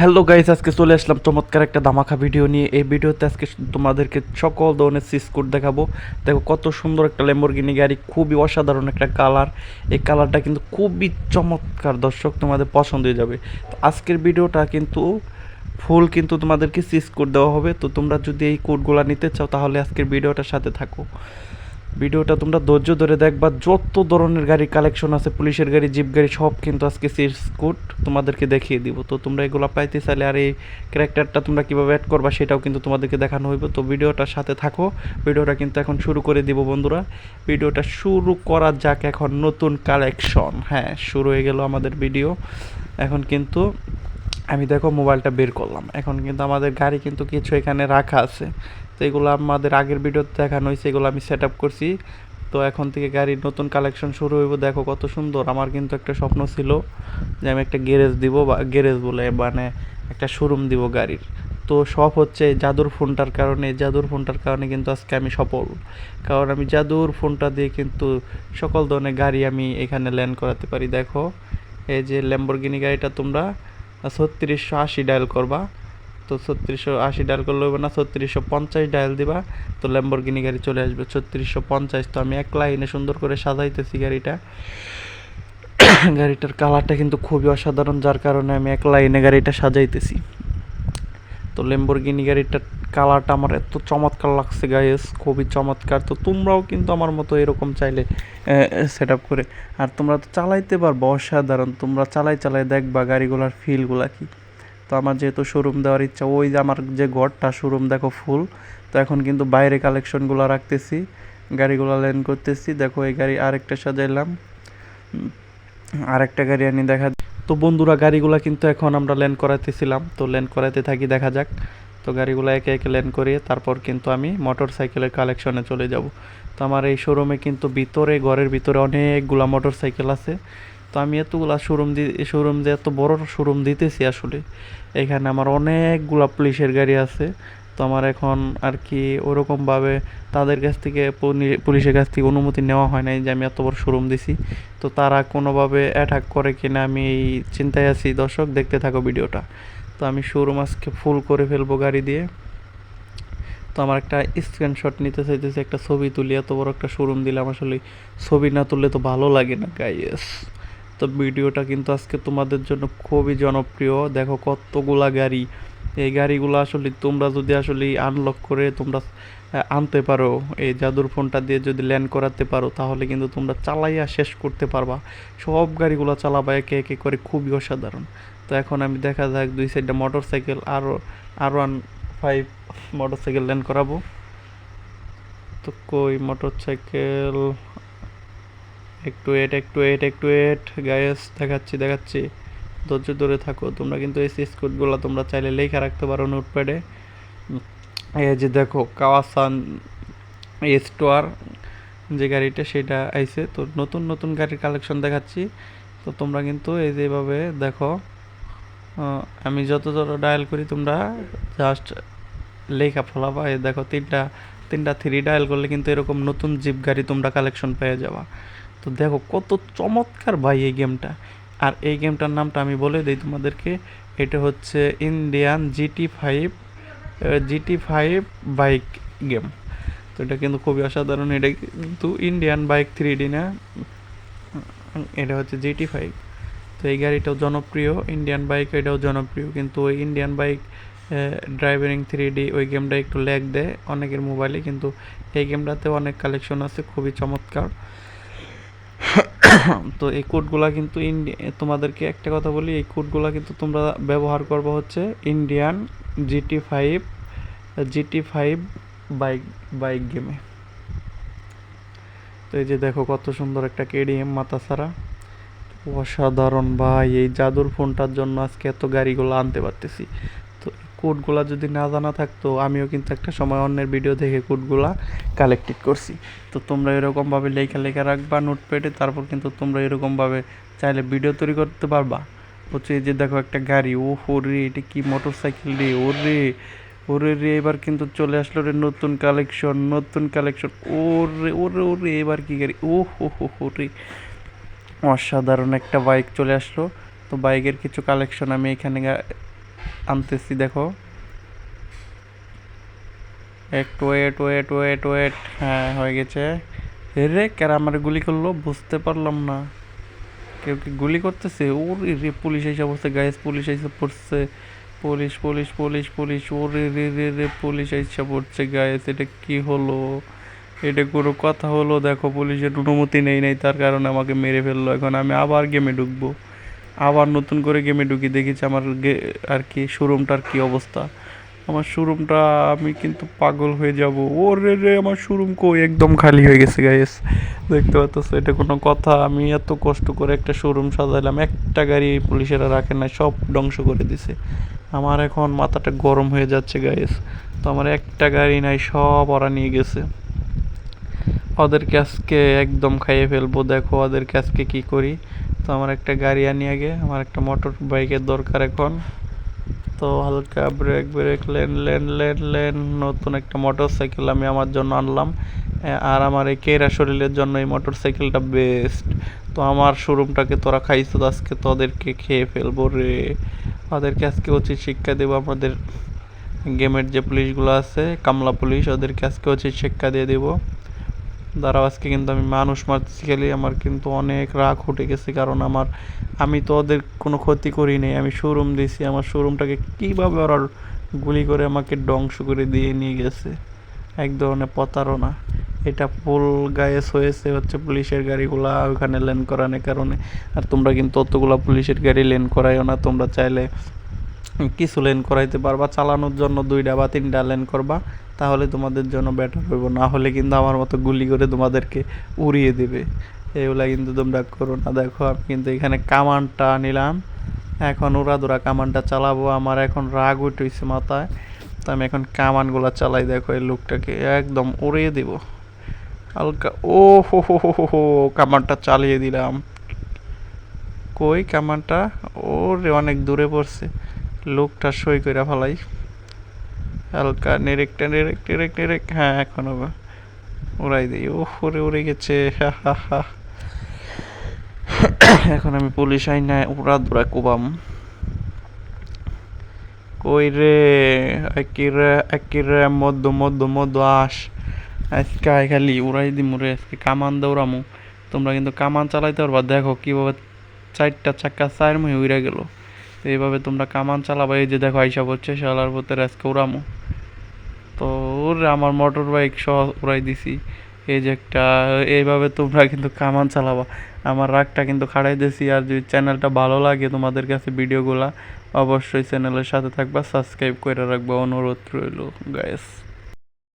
Hello guys, আজকে চলে আসলাম চমৎকার একটা ধামাকা ভিডিও নিয়ে। এই ভিডিওতে আজকে তোমাদেরকে সকল ধরনের সিস্কুট দেখাবো। দেখো কত সুন্দর একটা ল্যাম্বরগিনি গাড়ি, খুবই অসাধারণ একটা কালার। এই কালারটা কিন্তু খুবই চমৎকার, দর্শক তোমাদের পছন্দ হয়ে যাবে। তো আজকের ভিডিওটা কিন্তু ফুল কিন্তু তোমাদেরকে সিস্কুট দেওয়া হবে। তো তোমরা যদি এই কোডগুলো নিতে চাও তাহলে আজকের ভিডিওটার সাথে থাকো। ভিডিওটা তোমরা ধৈর্য ধরে দেখবা। যত ধরনের গাড়ির কালেকশন আছে, পুলিশের গাড়ি, জিপ গাড়ি, সব কিন্তু আজকে সিস্কুট তোমাদেরকে দেখিয়ে দিব। তো তোমরা এগুলো পাইতে চাইলে আর এই ক্যারেক্টারটা তোমরা কীভাবে অ্যাড করবা সেটাও কিন্তু তোমাদেরকে দেখানো হইব। তো ভিডিওটার সাথে থাকো। ভিডিওটা কিন্তু এখন শুরু করে দিব বন্ধুরা। ভিডিওটা শুরু করা যাক। এখন নতুন কালেকশন, হ্যাঁ, শুরু হয়ে গেল আমাদের ভিডিও। এখন কিন্তু আমি দেখো মোবাইলটা বের করলাম। এখন কিন্তু আমাদের গাড়ি কিন্তু কিছু এখানে রাখা আছে। তো এগুলো আমাদের আগের ভিডিওতে দেখানো হয়েছে, এগুলো আমি সেট আপ করছি। তো এখন থেকে গাড়ির নতুন কালেকশন শুরু হইব। দেখো কত সুন্দর। আমার কিন্তু একটা স্বপ্ন ছিল যে আমি একটা গ্যারেজ দিব, বা গ্যারেজ বলে মানে একটা শোরুম দিব গাড়ির। তো সব হচ্ছে এই জাদুর ফোনটার কারণে। জাদুর ফোনটার কারণে কিন্তু আজকে আমি সফল, কারণ আমি জাদুর ফোনটা দিয়ে কিন্তু সকল ধরনের গাড়ি আমি এখানে ল্যান্ড করাতে পারি। দেখো এই যে ল্যাম্বরগিনি গাড়িটা তোমরা 3680 ডায়াল করবা। তো 3680 ডায়াল করলে হবে না, 3650 ডায়াল দিবা। তো ল্যাম্বরগিনি গাড়ি চলে আসবে 3650। তো আমি এক লাইনে সুন্দর করে সাজাইতেছি গাড়িটা। গাড়িটার কালারটা কিন্তু খুবই অসাধারণ, যার কারণে আমি এক লাইনে গাড়িটা সাজাইতেছি। তো ল্যাম্বরগিনি গাড়িটার কালারটা আমার এত চমৎকার লাগছে গাইস, খুবই চমৎকার। তো তোমরাও কিন্তু আমার মতো এরকম চাইলে সেট আপ করে, আর তোমরা তো চালাইতে পারবো অসাধারণ। তোমরা চালাই চালাই দেখবা গাড়িগুলোর ফিলগুলা কি। তো আমার যেহেতু শোরুম দেওয়ার ইচ্ছা, ওই যে আমার যে ঘরটা শোরুম দেখো ফুল। তো এখন কিন্তু বাইরে কালেকশনগুলো রাখতেছি, গাড়িগুলো ল্যান্ড করতেছি। দেখো এই গাড়ি আরেকটা সাজাইলাম, আরেকটা গাড়ি আনি দেখা। তো বন্ধুরা গাড়িগুলো কিন্তু এখন আমরা ল্যান্ড করাতেছিলাম, তো ল্যান্ড করাতে থাকি, দেখা যাক। তো গাড়িগুলো একে একে ল্যান্ড করিয়ে তারপর কিন্তু আমি মোটর সাইকেলের কালেকশনে চলে যাব। তো আমার এই শোরুমে কিন্তু ভিতরে, ঘরের ভিতরে অনেকগুলা মোটর সাইকেল আছে। তো আমি এতগুলা শোরুম যে এত বড় শোরুম দিতেছি আসলে, এখানে আমার অনেকগুলা পুলিশের গাড়ি আছে। তো আমার এখন আর কি ওরকমভাবে তাদের কাছ থেকে, পুলিশের কাছ থেকে অনুমতি নেওয়া হয় নাই যে আমি এত বড় শোরুম দিছি। তো তারা কোনোভাবে অ্যাটাক করে কিনা আমি এই চিন্তায় আছি। দর্শক দেখতে থাকো ভিডিওটা। তো আমি শোরুম আজকে ফুল করে ফেলবো গাড়ি দিয়ে। তো আমার একটা স্ক্রিনশট নিতে চাইতেছে, একটা ছবি তুলি। এত বড় একটা শোরুম দিলাম, আসলে ছবি না তুললে তো ভালো লাগে না গাইস। তো ভিডিওটা কিন্তু আজকে তোমাদের জন্য খুবই জনপ্রিয়। দেখো কতগুলা গাড়ি। এই গাড়িগুলো আসলে তোমরা যদি আসলে আনলক করে তোমরা আনতে পারো, এই জাদুর ফোনটা দিয়ে যদি ল্যান্ড করাতে পারো, তাহলে কিন্তু তোমরা চালাইয়া শেষ করতে পারবা। সব গাড়িগুলো চালাবা একে একে করে, খুবই অসাধারণ। তো এখন আমি দেখা যাক দুই সাইডটা motor cycle, R15 motor cycle land করাবো। তো কই মোটর সাইকেল, একটু ওয়েট গাইস, দেখাচ্ছি। ধৈর্য ধরে থাকো। তোমরা কিন্তু এই স্কুটগুলো তোমরা চাইলে লেখা রাখতে পারো নোটপ্যাডে। এই যে দেখো কাওয়াসান স্টোয়ার যে গাড়িটা, সেটা আইছে। তো নতুন নতুন গাড়ির কালেকশন দেখাচ্ছি। তো তোমরা কিন্তু এই যে এভাবে দেখো, আমি যত ডায়াল করি তোমরা জাস্ট লেখা ফলাবা। এই দেখো তিনটা তিনটা 3 ডায়াল করলে কিন্তু এরকম নতুন জিপ গাড়ি তোমরা কালেকশন পেয়ে যাবা। তো দেখো কত চমৎকার ভাই এই গেমটা। আর এই গেমটার নামটা আমি বলে দিই তোমাদেরকে। এটা হচ্ছে ইন্ডিয়ান GT5 বাইক গেম। তো এটা কিন্তু খুবই অসাধারণ। এটা কিন্তু ইন্ডিয়ান বাইক 3D না, এটা হচ্ছে GT5। তো এই গাড়িটাও জনপ্রিয়, ইন্ডিয়ান বাইক এটাও জনপ্রিয়। কিন্তু ওই ইন্ডিয়ান বাইক ড্রাইভিং 3D ওই গেমটা একটু ল্যাগ দেয় অনেকের মোবাইলে, কিন্তু এই গেমটাতে অনেক কালেকশন আছে, খুবই চমৎকার। তো এই কোডগুলা কিন্তু তোমাদেরকে একটা কথা বলি, এই কোডগুলা কিন্তু তোমরা ব্যবহার করবো হচ্ছে ইন্ডিয়ান GT5 বাইক বাইক গেমে। তো এই যে দেখো কত সুন্দর একটা KDM মাথা ছাড়া, অসাধারণ ভাই। এই জাদুর ফোনটার জন্য আজকে এত গাড়িগুলো আনতে পারতেছি। তো কোডগুলা যদি না জানা থাকতো, আমিও কিন্তু একটা সময় অন্যের ভিডিও দেখে কোডগুলা কালেক্টেড করছি। তো তোমরা এরকমভাবে লেখা রাখবা নোটপ্যাডে, তারপর কিন্তু তোমরা এরকমভাবে চাইলে ভিডিও তৈরি করতে পারবা। হচ্ছে এই যে দেখো একটা গাড়ি, ও রে, এটা কি মোটর সাইকেল রে, ওরে এবার কিন্তু চলে আসলো রে নতুন কালেকশন। ওরে এবার কি গাড়ি, হো রে, অসাধারণ একটা বাইক চলে আসলো। তো বাইকের কিছু কালেকশন আমি এখানে আনতেছি দেখো, একটু ওয়েট ওয়েট ওয়েট ওয়েট, হ্যাঁ হয়ে গেছে। রে কারা আমার গুলি করলো বুঝতে পারলাম না। কেউ কি গুলি করতেছে? ওরে রে, পুলিশ এসে পড়ছে গাইস, পুলিশ এসে পড়ছে। পুলিশ পুলিশ পুলিশ পুলিশ, ওরে রে রে রে, পুলিশ এসে পড়ছে গাইস। এটা কি হলো? এটা কোনো কথা হলো? দেখো পুলিশের অনুমতি নেই নাই, তার কারণে আমাকে মেরে ফেললো। এখন আমি আবার গেমে ঢুকবো, আবার নতুন করে গেমে ঢুকি, দেখেছি আমার আর কি শোরুমটার কি অবস্থা। আমার শোরুমটা, আমি কিন্তু পাগল হয়ে যাব। ওরে রে, আমার শোরুম কই, একদম খালি হয়ে গেছে গাইস। দেখতে পাচ্ছ, এটা কোনো কথা? আমি এত কষ্ট করে একটা শোরুম সাজাইলাম, একটা গাড়ি পুলিশেরা রাখে না, সব ধ্বংস করে দিছে। আমার এখন মাথাটা গরম হয়ে যাচ্ছে গাইস। তো আমার একটা গাড়ি নাই, সব ওরা নিয়ে গেছে। ওদেরকে আজকে একদম খাইয়ে ফেলবো। দেখো ওদেরকে আজকে কি করি। তো আমার একটা গাড়ি আনি আগে, আমার একটা মোটর বাইকের দরকার এখন। তো হালকা break break, lane lane lane lane, নতুন একটা মোটর সাইকেল আমি আমার জন্য আনলাম। আর আমার এই কেরা শরীরের জন্য এই মোটর সাইকেলটা বেস্ট। তো আমার শোরুমটাকে তোরা খাইছো, আজকে তোদেরকে খেয়ে ফেলবো রে। ওদেরকে আজকে উচিত শিক্ষা দেবো। আমাদের গেমের যে পুলিশগুলো আছে, কামলা পুলিশ, ওদেরকে আজকে উচিত শিক্ষা দিয়ে দেবো। দাঁড়াও, আজকে কিন্তু আমি মানুষ মারতেছি খালি। আমার কিন্তু অনেক রাগ উঠে গেছে, কারণ আমি তো ওদের কোনো ক্ষতি করি নাই, আমি শোরুম দিয়েছি। আমার শোরুমটাকে কীভাবে ওরা গুলি করে আমাকে ধ্বংস করে দিয়ে নিয়ে গেছে। এক ধরনের প্রতারণা। এটা ফুল গায়েস হয়েছে হচ্ছে পুলিশের গাড়িগুলা ওখানে লেন করানোর কারণে। আর তোমরা কিন্তু অতগুলা পুলিশের গাড়ি লেন করাইও না। তোমরা চাইলে কিছু লেন করাইতে পারবা, চালানোর জন্য 2টা বা 3টা লেন করবা, তাহলে তোমাদের জন্য বেটার হইব। না হলে কিন্তু আমার মতো গুলি করে তোমাদেরকে উড়িয়ে দেবে। এগুলা কিন্তু তোমরা করো না। দেখো আমি কিন্তু এখানে কামানটা নিলাম, এখন উড়াদুরা কামানটা চালাবো। আমার এখন রাগ উঠেছে মাথায়, তো আমি এখন কামানগুলা চালাই। দেখো এই লোকটাকে একদম উড়িয়ে দিব হালকা। ও হো, কামানটা চালিয়ে দিলাম। কই কামানটা? ওরে অনেক দূরে পড়ছে। লোকটা সই করে ফেলাই। হালকা নেরেকটা নেরেক নেরেক নেরেক, হ্যাঁ এখন হবে। উড়াই দিই। ও ওরে উড়ে গেছে, হা হা হা। এখন আমি পুলিশ আইনা উড়া দুরা কোবাম। কই রে, একিরে একিরে, মধ্য মধ্য মধ্য আস। আজকে খালি উড়াই দিমু রে, আজকে কামান দৌড়ামু। তোমরা কিন্তু কামান চালাইতে পারবা। দেখো কিভাবে 4টা চাক্কা 4 মুহে উড়ে গেল। তো এইভাবে তোমরা কামান চালাবা। এই যে দেখো আইসা পড়ছে শালার পথে, আজকে উড়ামু। তো ওরে আমার মোটর বাইক সহ উড়াই দিছি। এই যে একটা, এইভাবে তোমরা কিন্তু কামান চালাবা। আমার রাগটা কিন্তু খাড়াই দিছি। আর যদি চ্যানেলটা ভালো লাগে তোমাদের কাছে ভিডিওগুলা, অবশ্যই চ্যানেলের সাথে থাকবা, সাবস্ক্রাইব করে রাখবা, অনুরোধ রইল গাইস।